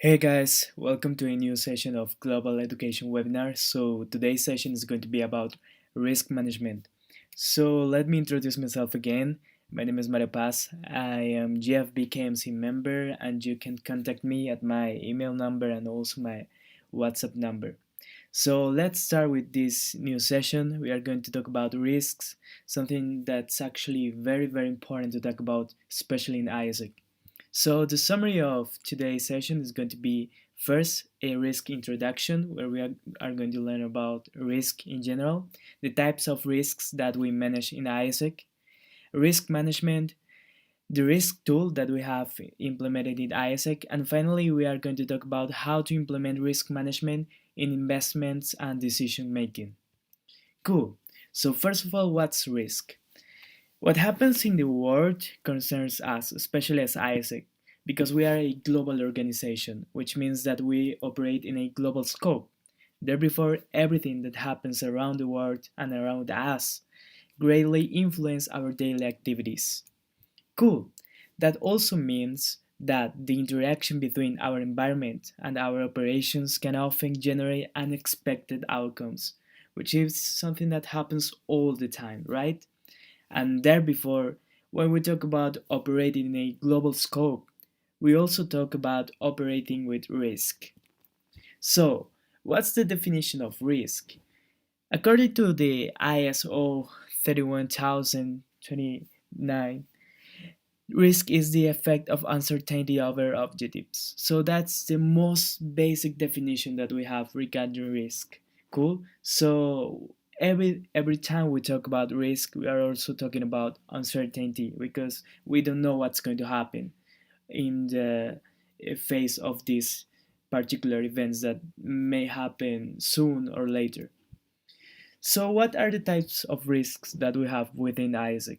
Hey guys, welcome to a new session of Global Education webinar. So today's session is going to be about risk management. So let me introduce myself again. My name is Mario Paz. I am GFB KMC member and you can contact me at my email number and also my WhatsApp number. So let's start with this new session. We are going to talk about risks, something that's actually very important to talk about, especially in AIESEC. So the summary of today's session is going to be first a risk introduction where we are going to learn about risk in general, the types of risks that we manage in AIESEC, risk management, the risk tool that we have implemented in AIESEC, and finally we are going to talk about how to implement risk management in investments and decision making. Cool. So first of all, what's risk? What happens in the world concerns us, especially as AIESEC, because we are a global organization, which means that we operate in a global scope. Therefore, everything that happens around the world and around us greatly influence our daily activities. Cool. That also means that the interaction between our environment and our operations can often generate unexpected outcomes, which is something that happens all the time, right? And therefore, when we talk about operating in a global scope, we also talk about operating with risk. So, what's the definition of risk? According to the ISO 31029, risk is the effect of uncertainty over objectives. So that's the most basic definition that we have regarding risk. Cool. So every time we talk about risk, we are also talking about uncertainty because we don't know what's going to happen in the face of these particular events that may happen soon or later. So what are the types of risks that we have within AIESEC?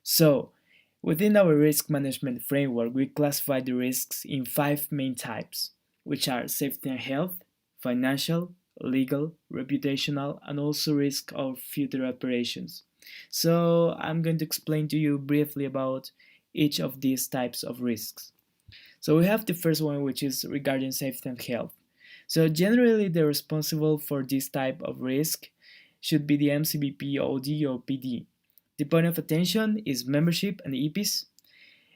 So within our risk management framework, we classify the risks in five main types, which are safety and health, financial, legal, reputational, and also risk of future operations. So I'm going to explain to you briefly about each of these types of risks. So we have the first one, which is regarding safety and health. So generally, the responsible for this type of risk should be the MCBP, OD, or PD. The point of attention is membership and EPs,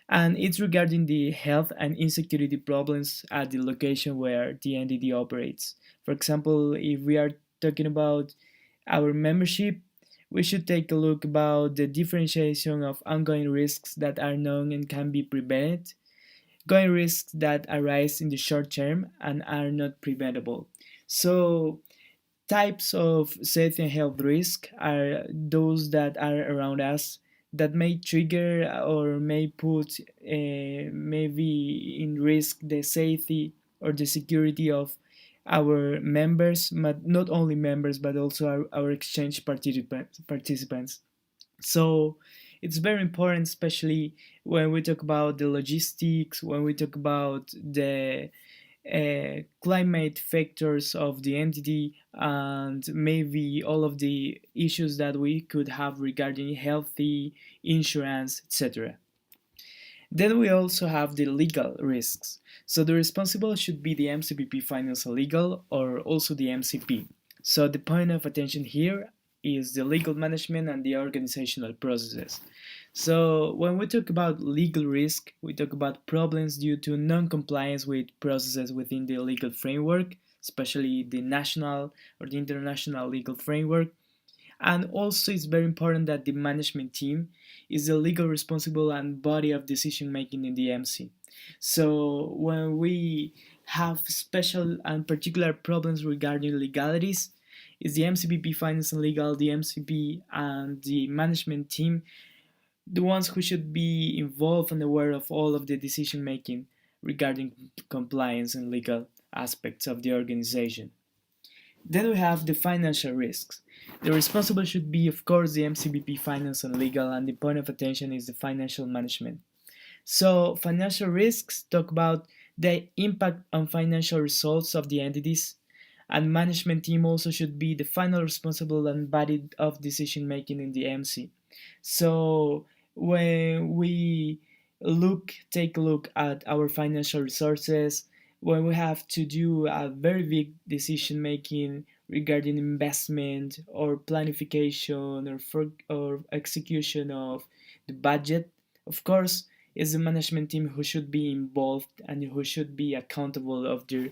and it's regarding the health and insecurity problems at the location where the entity operates. For example, if we are talking about our membership, we should take a look about the differentiation of ongoing risks that are known and can be prevented, going risks that arise in the short term and are not preventable. So types of safety and health risk are those that are around us that may trigger or may put maybe in risk the safety or the security of our members, but not only members but also our exchange participants. So it's very important, especially when we talk about the logistics, when we talk about the climate factors of the entity, and maybe all of the issues that we could have regarding healthy insurance, etc. Then we also have the legal risks. So the responsible should be the MCPP Finance and Legal, or also the MCP. So the point of attention here is the legal management and the organizational processes. So when we talk about legal risk, we talk about problems due to non-compliance with processes within the legal framework, especially the national or the international legal framework. And also, it's very important that the management team is the legal responsible and body of decision making in the MC. So, when we have special and particular problems regarding legalities, is the MCPP Finance and Legal, the MCP, and the management team the ones who should be involved and aware of all of the decision making regarding compliance and legal aspects of the organization. Then we have the financial risks. The responsible should be, of course, the MCBP Finance and Legal, and the point of attention is the financial management. So, financial risks talk about the impact on financial results of the entities, and management team also should be the final responsible and body of decision making in the MC. So, when we take a look at our financial resources, when we have to do a very big decision making regarding investment or planification or execution of the budget. Of course, it's the management team who should be involved and who should be accountable of their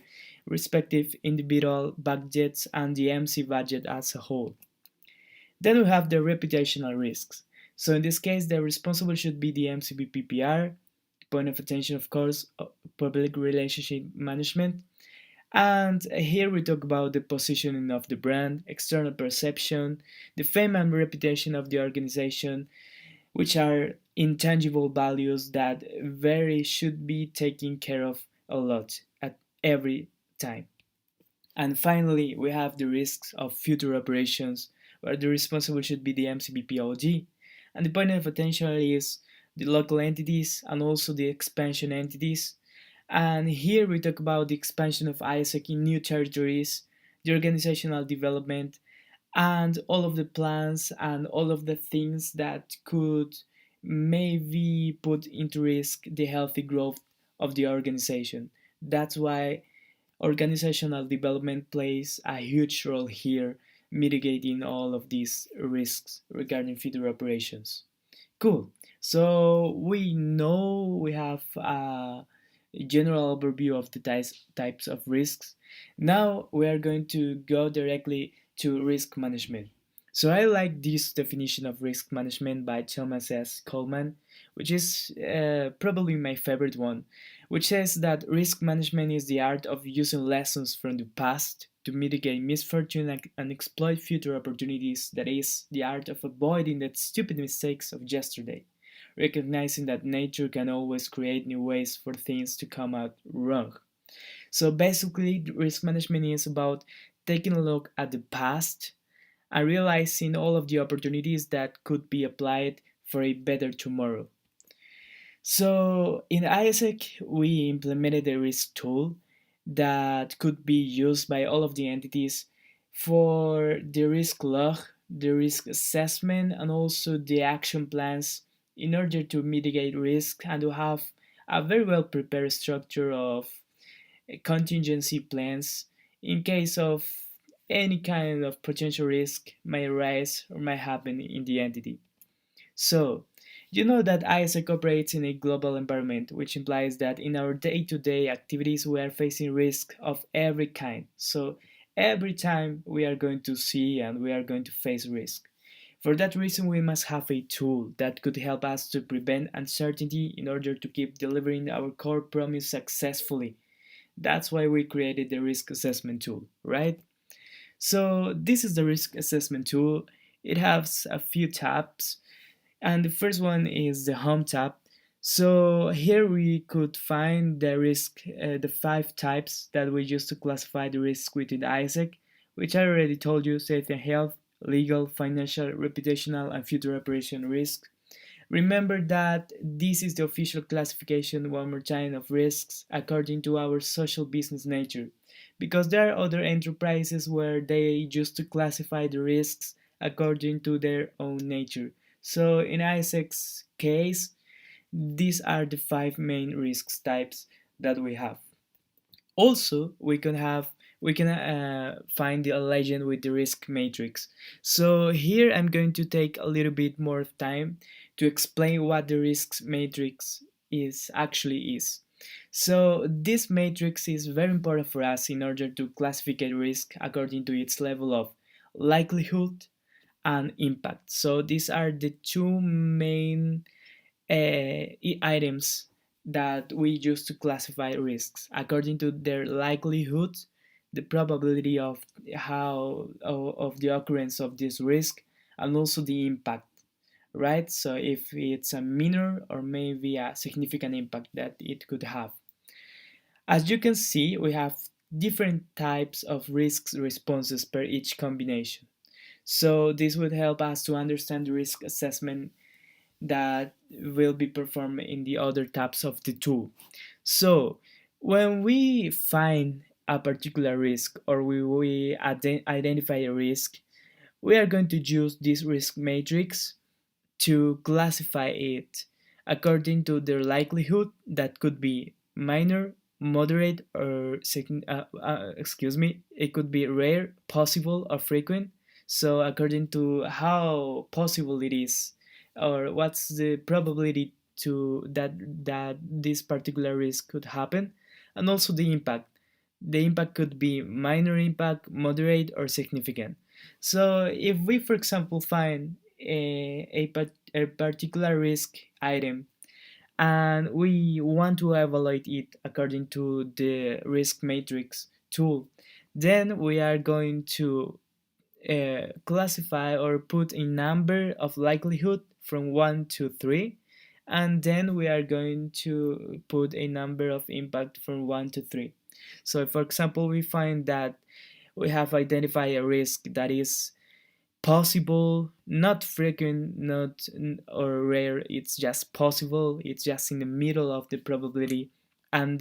respective individual budgets and the MC budget as a whole. Then we have the reputational risks. So in this case, the responsible should be the MCBPPR, point of attention, of course, public relationship management. And here we talk about the positioning of the brand, external perception, the fame and reputation of the organization, which are intangible values that very should be taken care of a lot at every time. And finally, we have the risks of future operations, where the responsible should be the MCBPOG. And the point of attention is the local entities and also the expansion entities. And here we talk about the expansion of AIESEC in new territories, the organizational development, and all of the plans and all of the things that could maybe put into risk the healthy growth of the organization. That's why organizational development plays a huge role here, mitigating all of these risks regarding future operations. Cool. So we know we have a general overview of the types of risks. Now we are going to go directly to risk management. So I like this definition of risk management by Thomas S. Coleman, which is probably my favorite one, which says that risk management is the art of using lessons from the past to mitigate misfortune and exploit future opportunities. That is, the art of avoiding the stupid mistakes of yesterday, recognizing that nature can always create new ways for things to come out wrong. So basically, risk management is about taking a look at the past and realizing all of the opportunities that could be applied for a better tomorrow. So in AIESEC, we implemented a risk tool that could be used by all of the entities for the risk log, the risk assessment, and also the action plans in order to mitigate risk and to have a very well prepared structure of contingency plans in case of any kind of potential risk may arise or may happen in the entity. So, you know that AIESEC operates in a global environment, which implies that in our day-to-day activities we are facing risk of every kind. So, every time we are going to see and we are going to face risk. For that reason, we must have a tool that could help us to prevent uncertainty in order to keep delivering our core promise successfully. That's why we created the risk assessment tool, right? So this is the risk assessment tool. It has a few tabs, and the first one is the home tab. So here we could find the risk, the five types that we use to classify the risk within the AIESEC, which I already told you: safety and health, legal, financial, reputational, and future operation risk. Remember that this is the official classification, one more time, of risks according to our social business nature, because there are other enterprises where they used to classify the risks according to their own nature. So in AIESEC's case, these are the five main risks types that we have. Also, we can find the legend with the risk matrix. So here I'm going to take a little bit more of time to explain what the risk matrix is. So this matrix is very important for us in order to classify risk according to its level of likelihood and impact. So these are the two main items that we use to classify risks according to their likelihood, the probability of of the occurrence of this risk, and also the impact, right? So if it's a minor or maybe a significant impact that it could have. As you can see, we have different types of risk responses per each combination. So this would help us to understand the risk assessment that will be performed in the other tabs of the tool. So when we find a particular risk or we identify a risk, we are going to use this risk matrix to classify it according to their likelihood, that could be minor, moderate, or excuse me, it could be rare, possible, or frequent. So according to how possible it is, or what's the probability to that this particular risk could happen, and also the impact. The impact could be minor impact, moderate, or significant. So if we, for example, find a particular risk item and we want to evaluate it according to the risk matrix tool, then we are going to classify or put a number of likelihood from 1 to 3, and then we are going to put a number of impact from 1 to 3. So for example, we find that we have identified a risk that is possible, not frequent, not or rare. It's just possible. It's just in the middle of the probability, and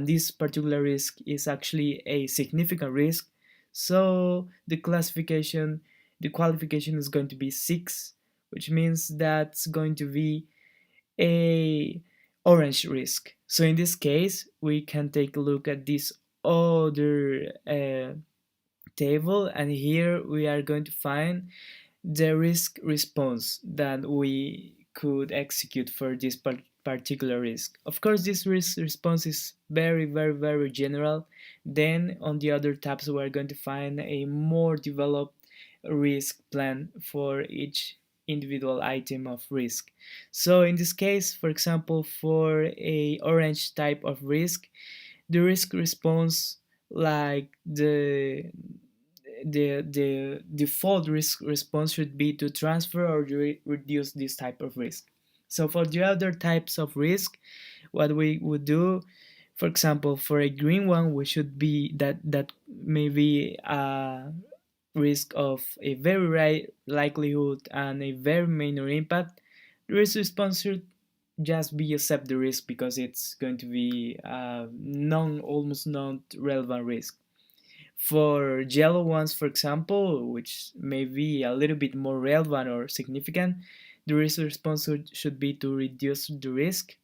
this particular risk is actually a significant risk. So the qualification is going to be 6, which means that's going to be a orange risk. So in this case, we can take a look at this other table, and here we are going to find the risk response that we could execute for this particular risk. Of course, this risk response is very, very, very general. Then on the other tabs, we are going to find a more developed risk plan for each individual item of risk. So in this case, for example, for a orange type of risk, the risk response, like the default risk response should be to transfer or reduce this type of risk. So for the other types of risk, what we would do, for example, for a green one, we should be that maybe a risk of a very high likelihood and a very minor impact. The risk response should just be accept the risk because it's going to be almost non relevant risk. For yellow ones, for example, which may be a little bit more relevant or significant, the risk response should be to reduce the risk.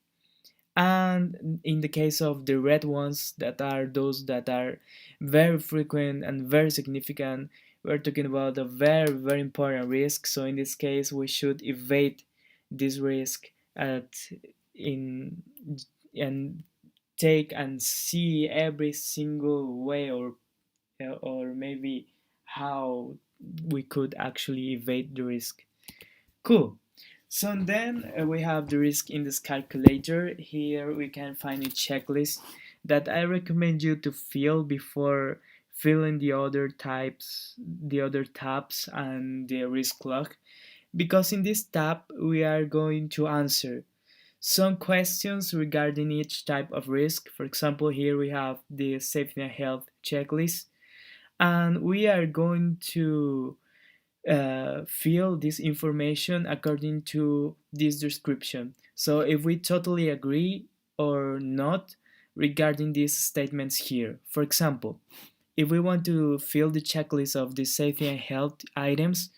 And in the case of the red ones, that are those that are very frequent and very significant, we're talking about a very, very important risk. So in this case, we should evade this risk in and take and see every single way, or maybe how we could actually evade the risk. Cool. So then we have the risk index calculator. Here we can find a checklist that I recommend you to fill before filling the other tabs and the risk log, because in this tab we are going to answer some questions regarding each type of risk. For example, here we have the safety and health checklist, and we are going to fill this information according to this description. So if we totally agree or not regarding these statements here. For example, if we want to fill the checklist of the safety and health items,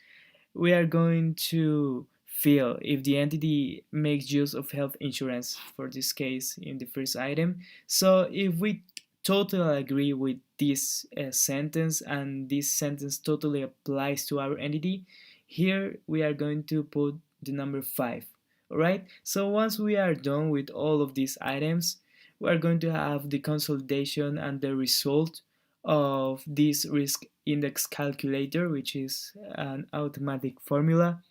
we are going to fill if the entity makes use of health insurance, for this case in the first item. So if we totally agree with this sentence, and this sentence totally applies to our entity, here we are going to put the number 5. Alright, so once we are done with all of these items, we are going to have the consolidation and the result of this risk index calculator, which is an automatic formula.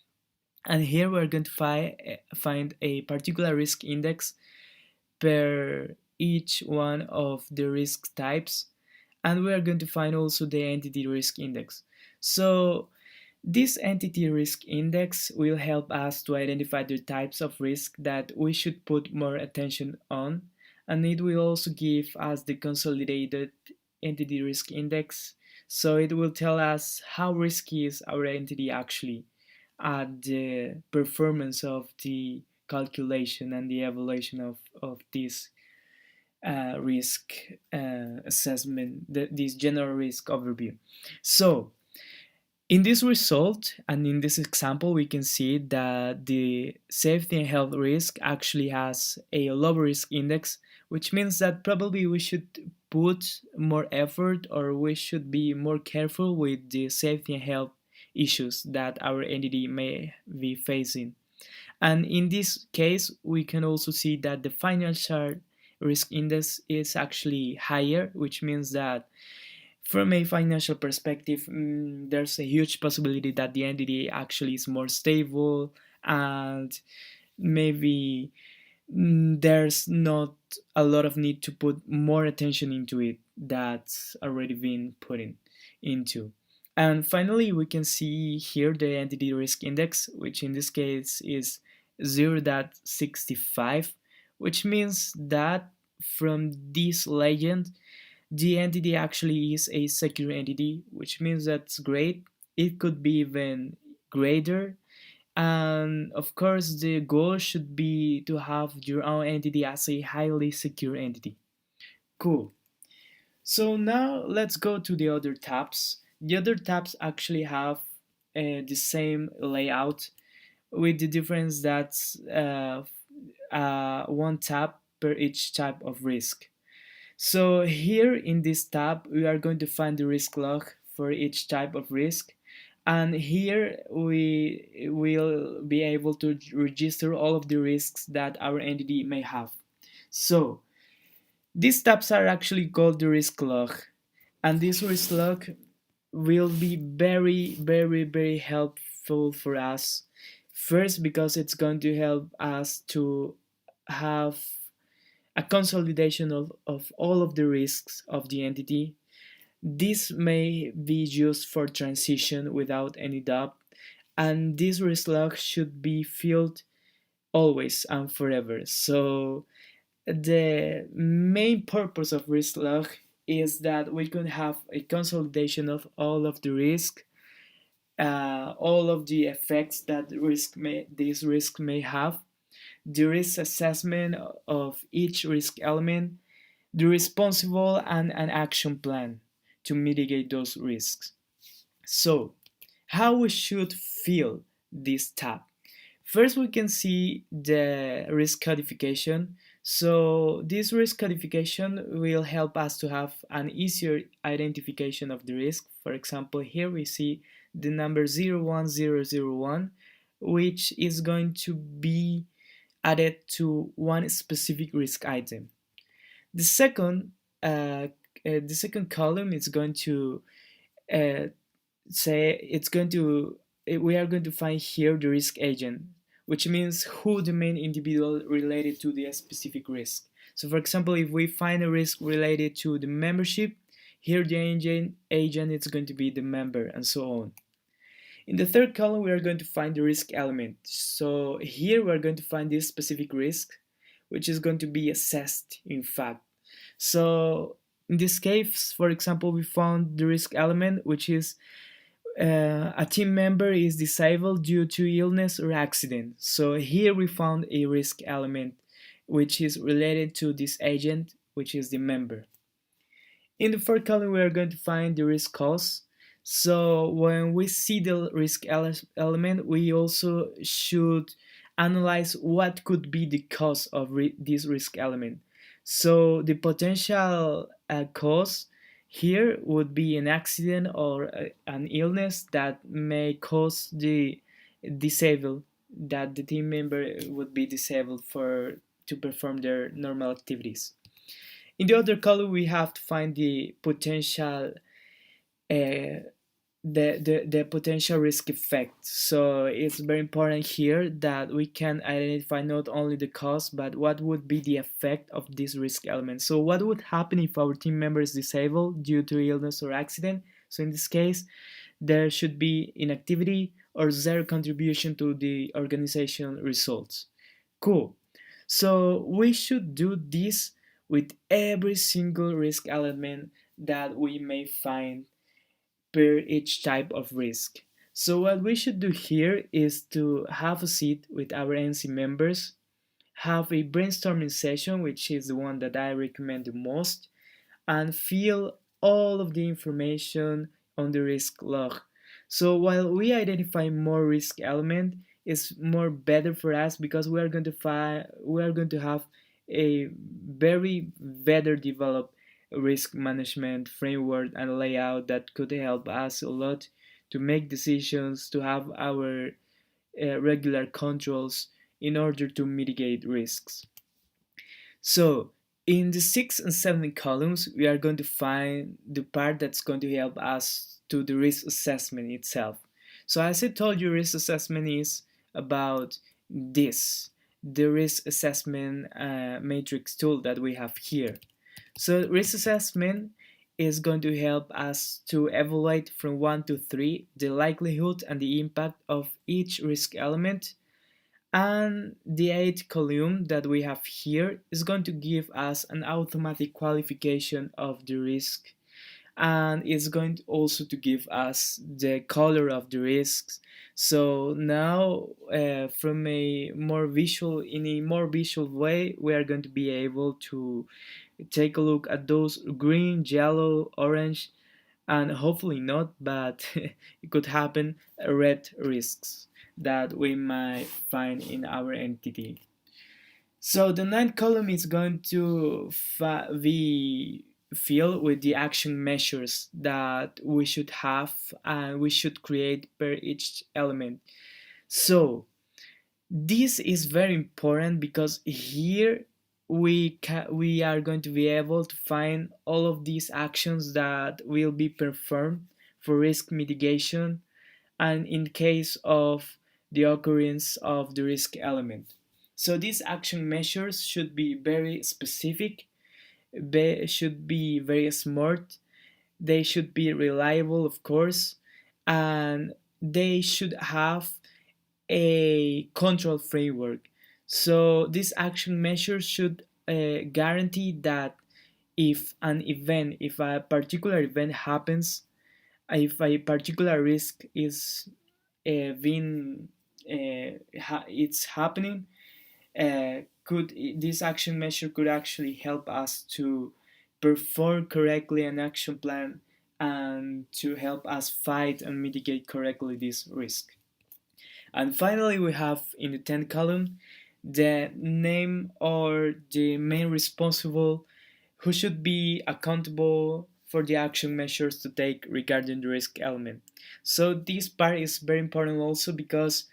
And here we're going to find a particular risk index per each one of the risk types, and we are going to find also the entity risk index. So this entity risk index will help us to identify the types of risk that we should put more attention on, and it will also give us the consolidated entity risk index. So it will tell us how risky is our entity actually at the performance of the calculation and the evaluation of this risk assessment, this general risk overview. So In this result and in this example, we can see that the safety and health risk actually has a low risk index, which means that probably we should put more effort or we should be more careful with the safety and health issues that our entity may be facing. And in this case, we can also see that the financial risk index is actually higher, which means that from a financial perspective, there's a huge possibility that the entity actually is more stable and maybe there's not a lot of need to put more attention into it that's already been put into. And finally, we can see here the entity risk index, which in this case is 0.65, which means that from this legend, the entity actually is a secure entity, which means that's great. It could be even greater. And of course, the goal should be to have your own entity as a highly secure entity. Cool. So now let's go to the other tabs. The other tabs actually have the same layout with the difference that's one tab per each type of risk. So here in this tab, we are going to find the risk log for each type of risk. And here we will be able to register all of the risks that our entity may have. So these tabs are actually called the risk log. And this risk log will be very, very, very helpful for us. First, because it's going to help us to have a consolidation of all of the risks of the entity. This may be used for transition without any doubt, and this risk log should be filled always and forever. So the main purpose of risk log is that we can have a consolidation of all of the risk, all of the effects that this risk may have, the risk assessment of each risk element, the responsible and an action plan to mitigate those risks. So, how we should fill this tab? First, we can see the risk codification. So, this risk codification will help us to have an easier identification of the risk. For example, here we see the number 01001, which is going to be added to one specific risk item. The second, the second column is going to uh, say it's going to we are going to find here the risk agent, which means who the main individual related to the specific risk. So, for example, if we find a risk related to the membership, here the agent is going to be the member, and so on. In the third column, we are going to find the risk element. So here we are going to find this specific risk, which is going to be assessed, in fact. So in this case, for example, we found the risk element, which is a team member is disabled due to illness or accident. So here we found a risk element, which is related to this agent, which is the member. In the fourth column, we are going to find the risk cause. So when we see the risk element, we also should analyze what could be the cause of this risk element. So the potential cause here would be an accident or an illness that may cause the disabled, that the team member would be disabled for to perform their normal activities. In the other column, we have to find the potential the potential risk effect. So it's very important here that we can identify not only the cause but what would be the effect of this risk element. So what would happen if our team member is disabled due to illness or accident? So in this case, there should be inactivity or zero contribution to the organization results. Cool. So we should do this with every single risk element that we may find per each type of risk. So what we should do here is to have a seat with our NC members, have a brainstorming session, which is the one that I recommend the most, and fill all of the information on the risk log. So while we identify more risk element, it's more better for us because we are going to have a very better developed risk management framework and layout that could help us a lot to make decisions, to have our regular controls in order to mitigate risks. So in the 6th and 7th columns, we are going to find the part that's going to help us to the risk assessment itself. So as I told you, risk assessment is about this, the risk assessment matrix tool that we have here. So risk assessment is going to help us to evaluate from 1 to 3 the likelihood and the impact of each risk element, and the eighth column that we have here is going to give us an automatic qualification of the risk, and it's going to also to give us the color of the risks. So now from a more visual in a more visual way, we are going to be able to take a look at those green, yellow, orange, and hopefully not, but it could happen, red risks that we might find in our entity. So the ninth column is going to be filled with the action measures that we should have and we should create per each element. So this is very important because here we are going to be able to find all of these actions that will be performed for risk mitigation and in case of the occurrence of the risk element. So these action measures should be very specific, should be very smart, they should be reliable, of course, and they should have a control framework. So these action measures should guarantee that if a particular event happens, if a particular risk is being it's happening, could this action measure could actually help us to perform correctly an action plan and to help us fight and mitigate correctly this risk. And finally, we have in the 10th column the name or the main responsible who should be accountable for the action measures to take regarding the risk element. So this part is very important also because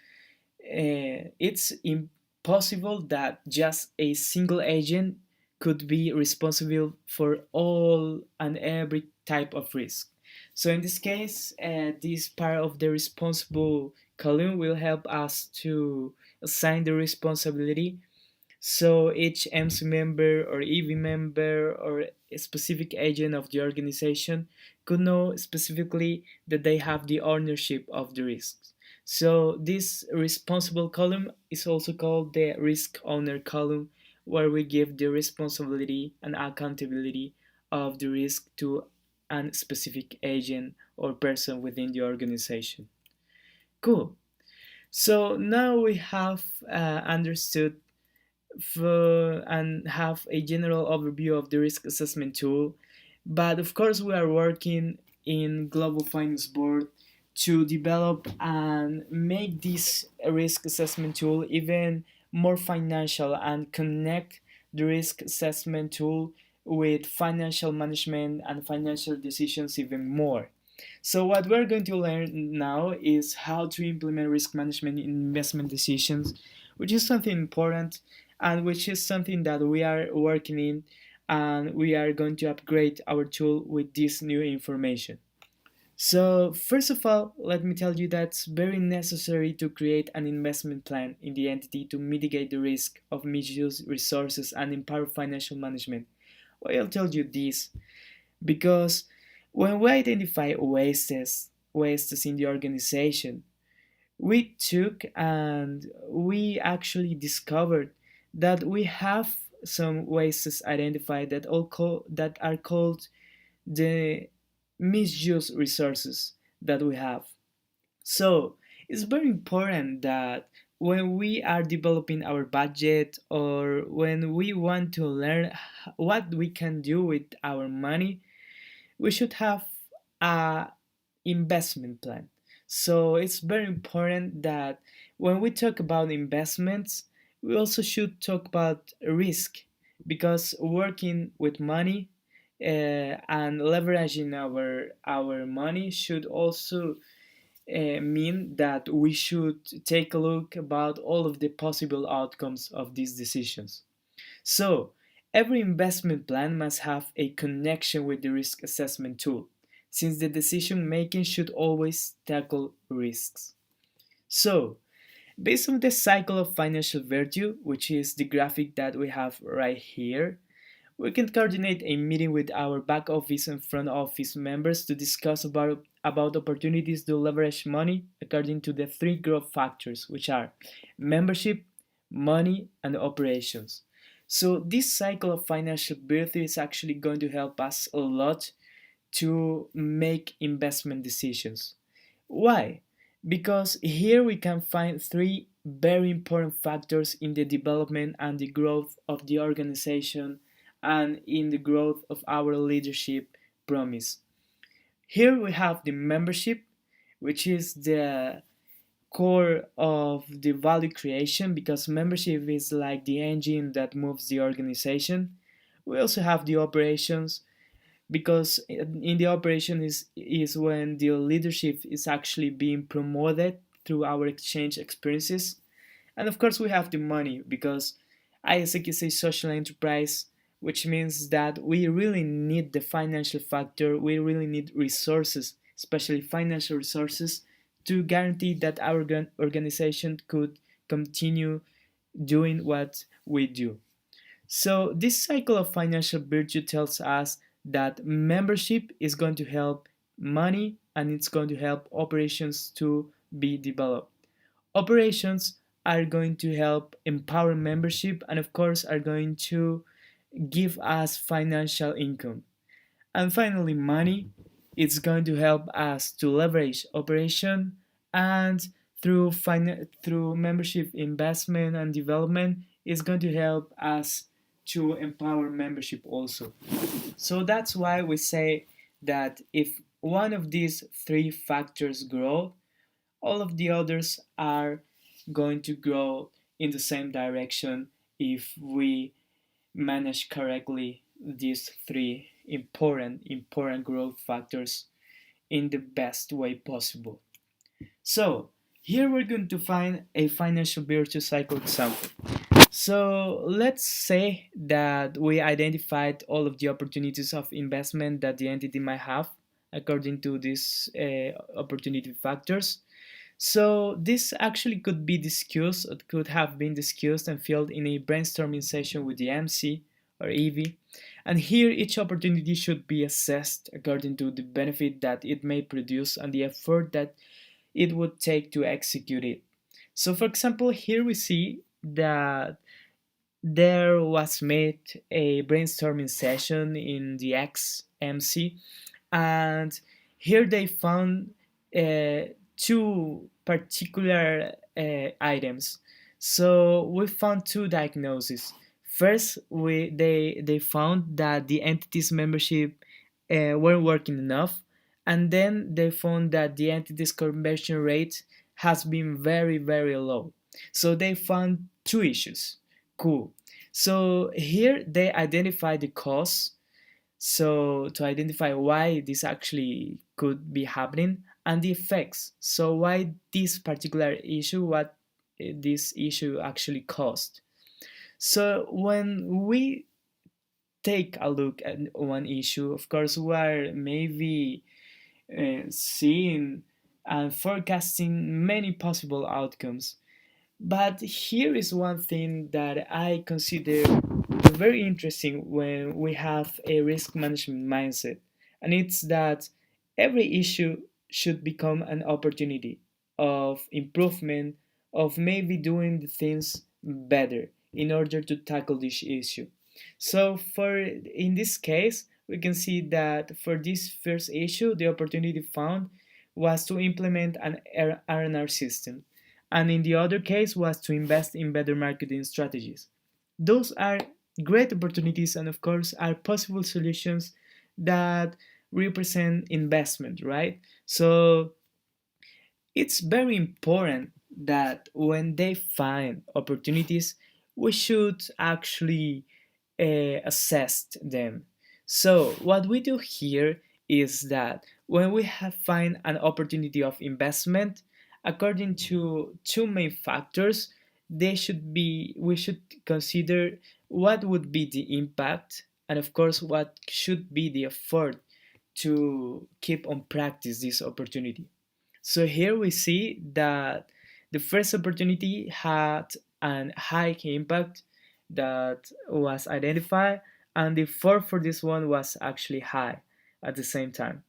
it's impossible that just a single agent could be responsible for all and every type of risk. So in this case, this part of the responsible column will help us to assign the responsibility, so each MC member or EV member or a specific agent of the organization could know specifically that they have the ownership of the risks. So this responsible column is also called the risk owner column, where we give the responsibility and accountability of the risk to a specific agent or person within the organization. Cool. So now we have understood and have a general overview of the risk assessment tool. But of course, we are working in Global Finance Board to develop and make this risk assessment tool even more financial and connect the risk assessment tool with financial management and financial decisions even more. So what we're going to learn now is how to implement risk management in investment decisions, which is something important and which is something that we are working in, and we are going to upgrade our tool with this new information. So first of all, let me tell you that it's very necessary to create an investment plan in the entity to mitigate the risk of misuse resources and empower financial management. Why I'll tell you this? Because when we identify wastes in the organization, we took and we actually discovered that we have some wastes identified that are called the misuse resources that we have. So it's very important that when we are developing our budget or when we want to learn what we can do with our money, we should have a investment plan. So it's very important that when we talk about investments, we also should talk about risk, because working with money and leveraging our money should also mean that we should take a look about all of the possible outcomes of these decisions. So, every investment plan must have a connection with the risk assessment tool, since the decision making should always tackle risks. So, based on the cycle of financial virtue, which is the graphic that we have right here, we can coordinate a meeting with our back office and front office members to discuss about opportunities to leverage money according to the three growth factors, which are membership, money, and operations. So this cycle of financial virtue is actually going to help us a lot to make investment decisions. Why? Because here we can find three very important factors in the development and the growth of the organization and in the growth of our leadership promise. Here we have the membership, which is the core of the value creation, because membership is like the engine that moves the organization. We also have the operations, because in the operation is when the leadership is actually being promoted through our exchange experiences. And of course we have the money, because AIESEC is a social enterprise, which means that we really need the financial factor, we really need resources, especially financial resources, to guarantee that our organization could continue doing what we do. So, this cycle of financial virtue tells us that membership is going to help money and it's going to help operations to be developed. Operations are going to help empower membership and, of course, are going to give us financial income. And finally, money, it's going to help us to leverage operation, and through membership investment and development, it's going to help us to empower membership also. So that's why we say that if one of these three factors grow, all of the others are going to grow in the same direction if we manage correctly these three important growth factors in the best way possible. So here we're going to find a financial virtue cycle example. So let's say that we identified all of the opportunities of investment that the entity might have according to these opportunity factors. So this actually could be discussed, it could have been discussed and filled in a brainstorming session with the MC or EV. And here each opportunity should be assessed according to the benefit that it may produce and the effort that it would take to execute it. So for example, here we see that there was made a brainstorming session in the XMC, and here they found two particular items. So we found two diagnoses. First, they found that the entity's membership weren't working enough, and then they found that the entity's conversion rate has been very low. So they found two issues. Cool. So here they identify the cause, so to identify why this actually could be happening, and the effects, so why this particular issue, what this issue actually caused. So when we take a look at one issue, of course we are maybe seeing and forecasting many possible outcomes. But here is one thing that I consider very interesting when we have a risk management mindset, and it's that every issue should become an opportunity of improvement, of maybe doing the things better in order to tackle this issue. So for in this case, we can see that for this first issue, the opportunity found was to implement an R&R system, and in the other case was to invest in better marketing strategies. Those are great opportunities and of course are possible solutions that represent investment, right? So It's very important that when they find opportunities, we should actually assess them. So what we do here is that when we have find an opportunity of investment, according to two main factors, they should be we should consider what would be the impact, and of course what should be the effort to keep on practice this opportunity. So here we see that the first opportunity had an high impact that was identified, and the effort for this one was actually high at the same time.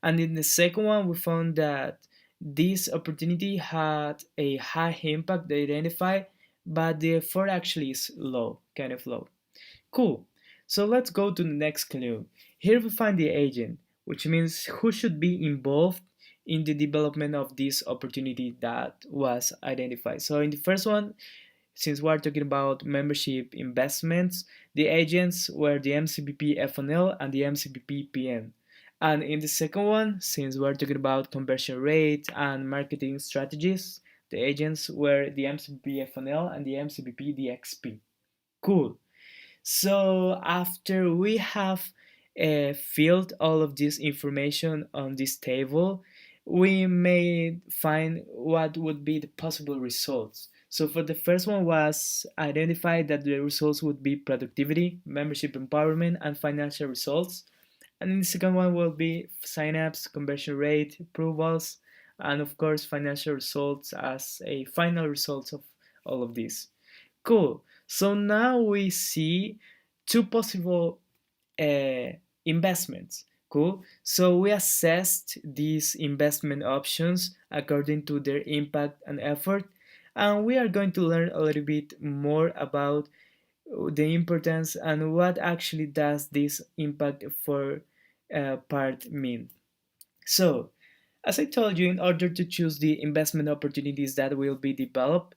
And in the second one, we found that this opportunity had a high impact identified, but the effort actually is low, kind of low. Cool. So let's go to the next clue. Here we find the agent, which means who should be involved in the development of this opportunity that was identified. So in the first one, since we're talking about membership investments, the agents were the MCPP FNL and the MCPP PN. And in the second one, since we're talking about conversion rate and marketing strategies, the agents were the MCPP FNL and the MCPP DXP. Cool. So after we have filled all of this information on this table, we may find what would be the possible results. So for the first one was identify that the results would be productivity, membership empowerment, and financial results. And then the second one will be signups, conversion rate, approvals, and of course financial results as a final result of all of this. Cool. So now we see two possible uh, investments. Cool. So we assessed these investment options according to their impact and effort, and we are going to learn a little bit more about the importance and what actually does this impact for part mean. So, as I told you, in order to choose the investment opportunities that will be developed,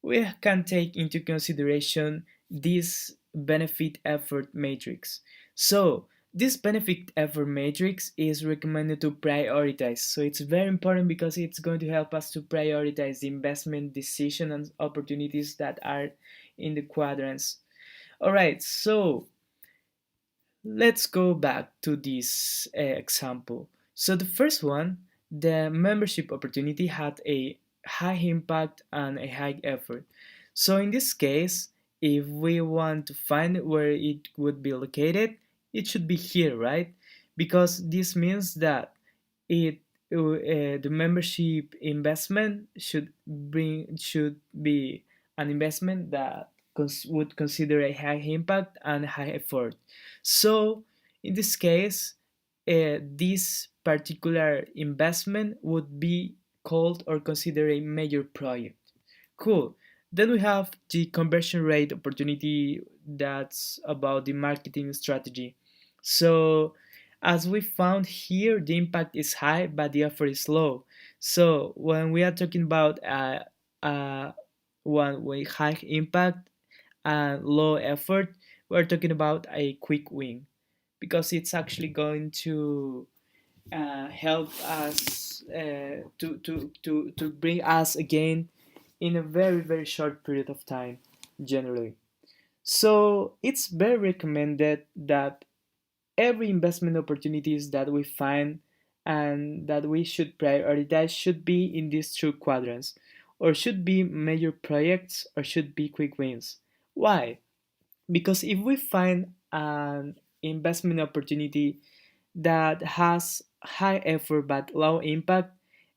we can take into consideration this benefit effort matrix. So, this benefit effort matrix is recommended to prioritize. So, it's very important because it's going to help us to prioritize the investment decision and opportunities that are in the quadrants. All right, so let's go back to this example. So the first one, the membership opportunity had a high impact and a high effort. So in this case, if we want to find where it would be located, it should be here, right? Because this means that it the membership investment should be an investment that would consider a high impact and high effort. So in this case, this particular investment would be called or considered a major project. Cool. Then we have the conversion rate opportunity that's about the marketing strategy. So as we found here, the impact is high, but the effort is low. So when we are talking about one with high impact and low effort, we're talking about a quick win because it's actually going to help us to bring us again in a very very short period of time generally. So it's very recommended that every investment opportunities that we find and that we should prioritize should be in these two quadrants, or should be major projects, or should be quick wins. Why? Because if we find an investment opportunity that has high effort but low impact,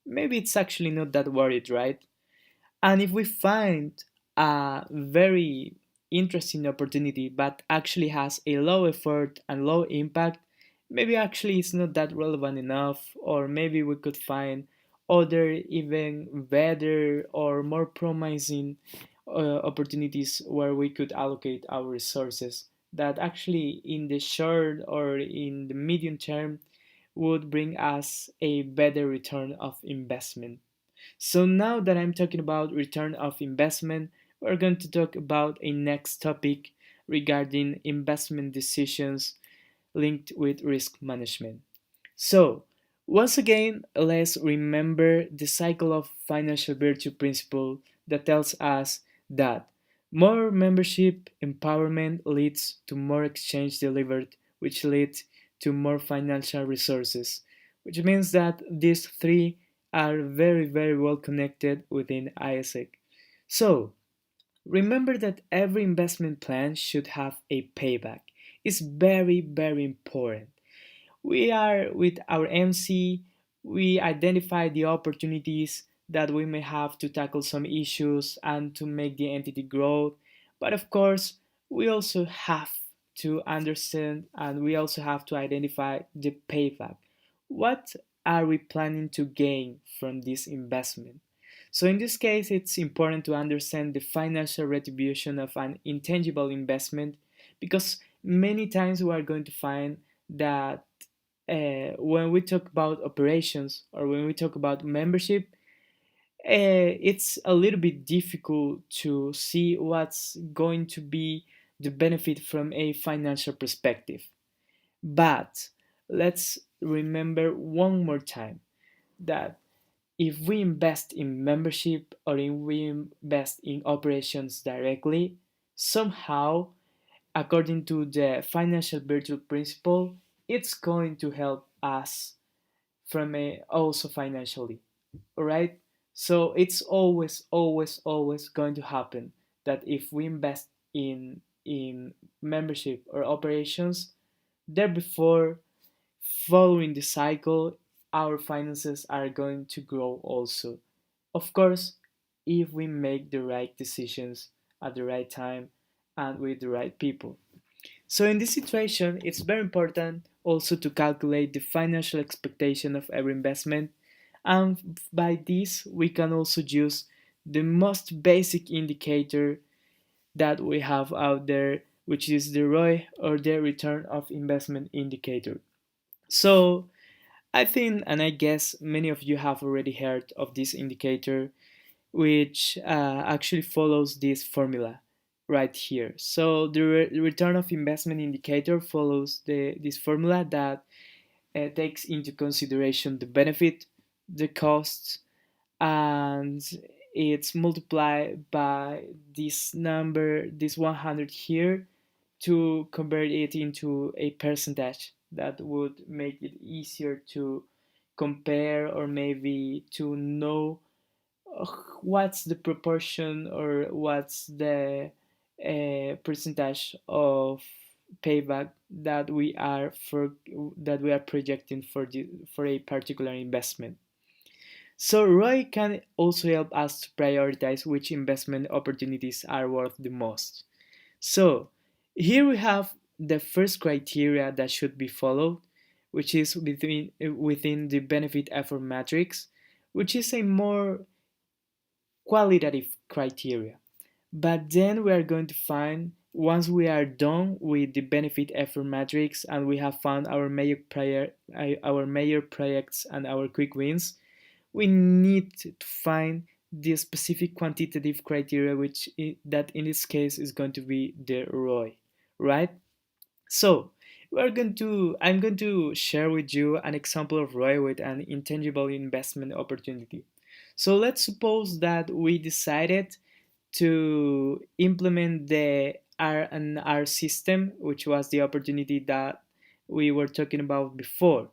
maybe it's actually not that worried, right? And if we find a very interesting opportunity but actually has a low effort and low impact, maybe actually it's not that relevant enough, or maybe we could find other even better or more promising opportunities where we could allocate our resources that actually in the short or in the medium term would bring us a better return of investment. So now that I'm talking about return of investment, we're going to talk about a next topic regarding investment decisions linked with risk management. So, Once again, let's remember the cycle of financial virtue principle that tells us that more membership empowerment leads to more exchange delivered, which leads to more financial resources, which means that these three are very, very well connected within AIESEC. So, remember that every investment plan should have a payback. It's very, very important. We are with our MC, we identify the opportunities that we may have to tackle some issues and to make the entity grow. But of course, we also have to understand and we also have to identify the payback. What are we planning to gain from this investment? So, in this case, it's important to understand the financial retribution of an intangible investment because many times we are going to find that when we talk about operations or when we talk about membership, it's a little bit difficult to see what's going to be the benefit from a financial perspective. But let's remember one more time that if we invest in membership or if we invest in operations directly, somehow, according to the financial virtue principle, it's going to help us from a, also financially. All right. So it's always, always, always going to happen that if we invest in membership or operations, there before following the cycle, our finances are going to grow also. Of course, if we make the right decisions at the right time and with the right people. So in this situation, it's very important also to calculate the financial expectation of every investment. And by this, we can also use the most basic indicator that we have out there, which is the ROI or the return of investment indicator. So I think, and I guess many of you have already heard of this indicator, which actually follows this formula right here. So the return of investment indicator follows this formula that takes into consideration the benefit, the costs, and it's multiplied by this number, this 100 here, to convert it into a percentage that would make it easier to compare or maybe to know what's the proportion or what's the percentage of payback that we are projecting for a particular investment. So ROI can also help us to prioritize which investment opportunities are worth the most. So here we have the first criteria that should be followed, which is within the benefit effort matrix, which is a more qualitative criteria. But then we are going to find, once we are done with the benefit effort matrix and we have found our major projects and our quick wins, we need to find the specific quantitative criteria, that in this case is going to be the ROI, right? So I'm going to share with you an example of ROI with an intangible investment opportunity. So let's suppose that we decided to implement the R&R system, which was the opportunity that we were talking about before.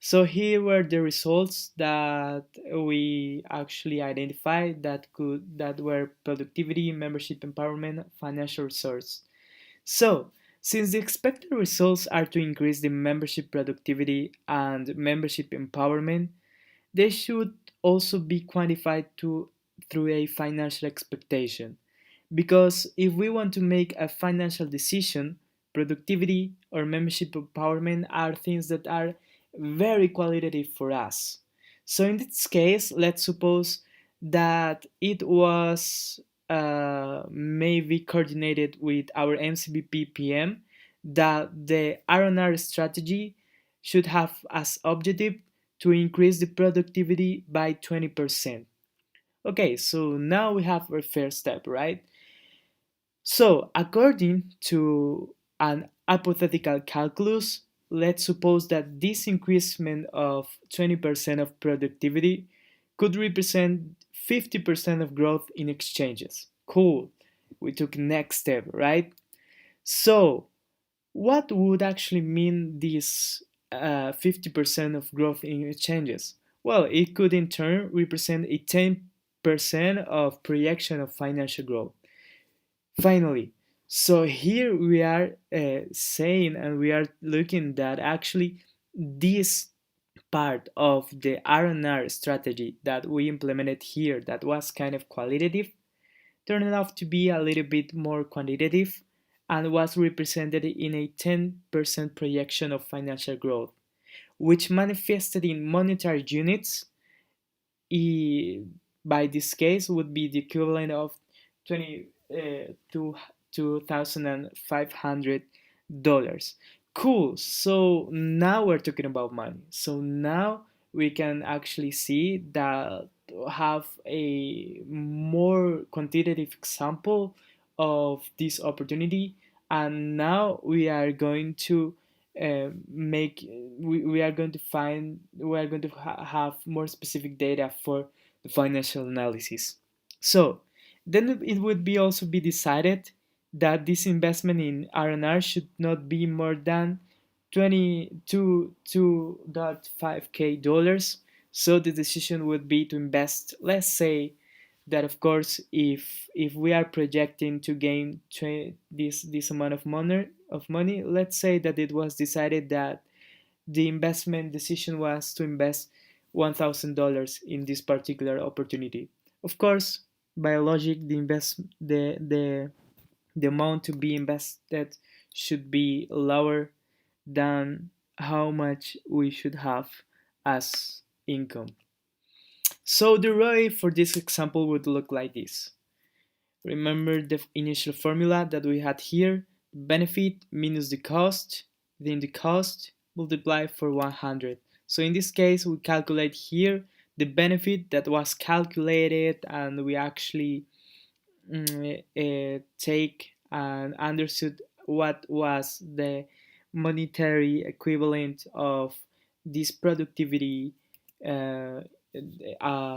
So here were the results that we actually identified that were productivity, membership empowerment, financial resource. So, since the expected results are to increase the membership productivity and membership empowerment, they should also be quantified through a financial expectation. Because if we want to make a financial decision, productivity or membership empowerment are things that are very qualitative for us. So in this case, let's suppose that it was maybe coordinated with our MCBP PM that the R&R strategy should have as objective to increase the productivity by 20%. Okay, so now we have our first step, right? So, according to an hypothetical calculus, let's suppose that this increasement of 20% of productivity could represent 50% of growth in exchanges. Cool. We took next step, right? So, what would actually mean this 50% of growth in exchanges? Well, it could in turn represent a 10% of projection of financial growth. Finally, so here we are saying and we are looking that actually this part of the R&R strategy that we implemented here that was kind of qualitative turned out to be a little bit more quantitative and was represented in a 10% projection of financial growth, which manifested in monetary units by this case would be the equivalent of 20 to $2,500. Cool. So now we're talking about money. So now we can actually see that have a more quantitative example of this opportunity, and now we are going to make we are going to find we are going to have more specific data for the financial analysis. So then it would be also be decided that this investment in R&R should not be more than 22.5k dollars. So the decision would be to invest, let's say that of course if we are projecting to gain this amount of money, let's say that it was decided that the investment decision was to invest $1,000 in this particular opportunity. Of course, by logic, the amount to be invested should be lower than how much we should have as income. So the ROI for this example would look like this. Remember the initial formula that we had here, benefit minus the cost, then the cost multiplied for 100. So in this case, we calculate here the benefit that was calculated, and we actually take and understood what was the monetary equivalent of this productivity uh,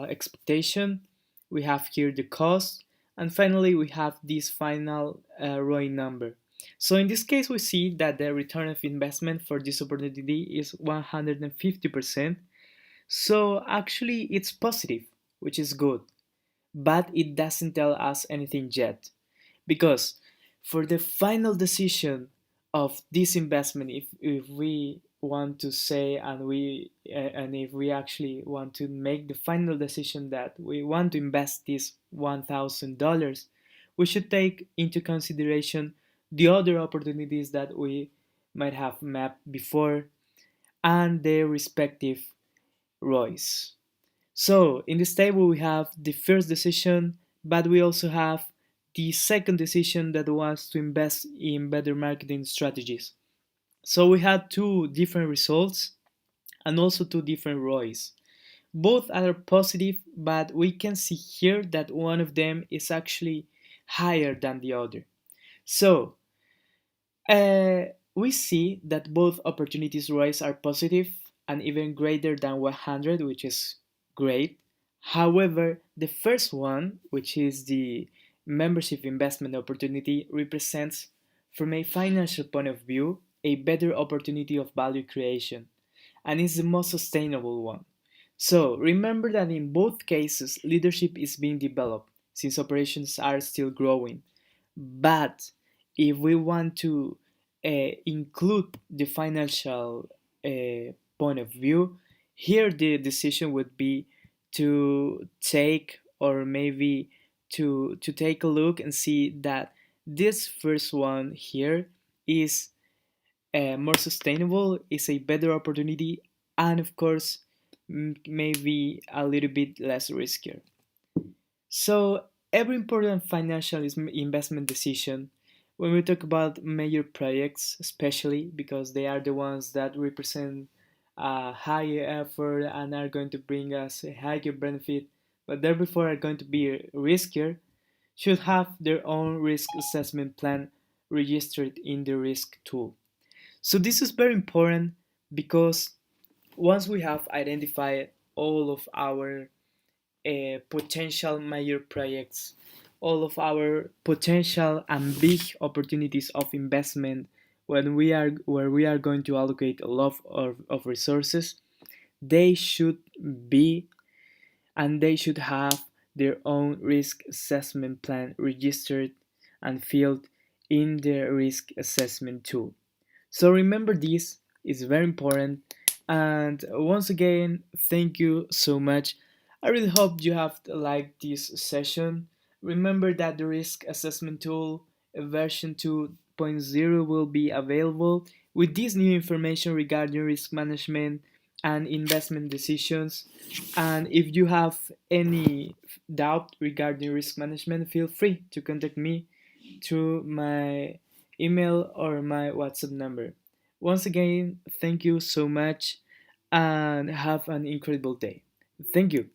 expectation. We have here the cost, and finally we have this final ROI number. So in this case, we see that the return of investment for this opportunity is 150%. So actually, it's positive, which is good, but it doesn't tell us anything yet. Because for the final decision of this investment, if we want to say and if we actually want to make the final decision that we want to invest this $1,000, we should take into consideration the other opportunities that we might have mapped before and their respective ROIs. So in this table we have the first decision, but we also have the second decision that was to invest in better marketing strategies. So we had two different results and also two different ROIs. Both are positive, but we can see here that one of them is actually higher than the other. So uh, we see that both opportunities ROIs are positive and even greater than 100, which is great. However, the first one, which is the membership investment opportunity, represents, from a financial point of view, a better opportunity of value creation and is the most sustainable one. So remember that in both cases, leadership is being developed since operations are still growing. But if we want to include the financial point of view, here the decision would be to take or maybe to take a look and see that this first one here is more sustainable, is a better opportunity, and of course maybe a little bit less riskier. So every important financial investment decision, when we talk about major projects, especially because they are the ones that represent a higher effort and are going to bring us a higher benefit, but therefore are going to be riskier, should have their own risk assessment plan registered in the risk tool. So this is very important because once we have identified all of our potential major projects, all of our potential and big opportunities of investment when we are where we are going to allocate a lot of resources, they should be and they should have their own risk assessment plan registered and filled in the risk assessment tool. So remember this is very important. And once again, thank you so much. I really hope you have liked this session. Remember that the risk assessment tool version 2.0 will be available with this new information regarding risk management and investment decisions. And if you have any doubt regarding risk management, feel free to contact me through my email or my WhatsApp number. Once again, thank you so much and have an incredible day. Thank you.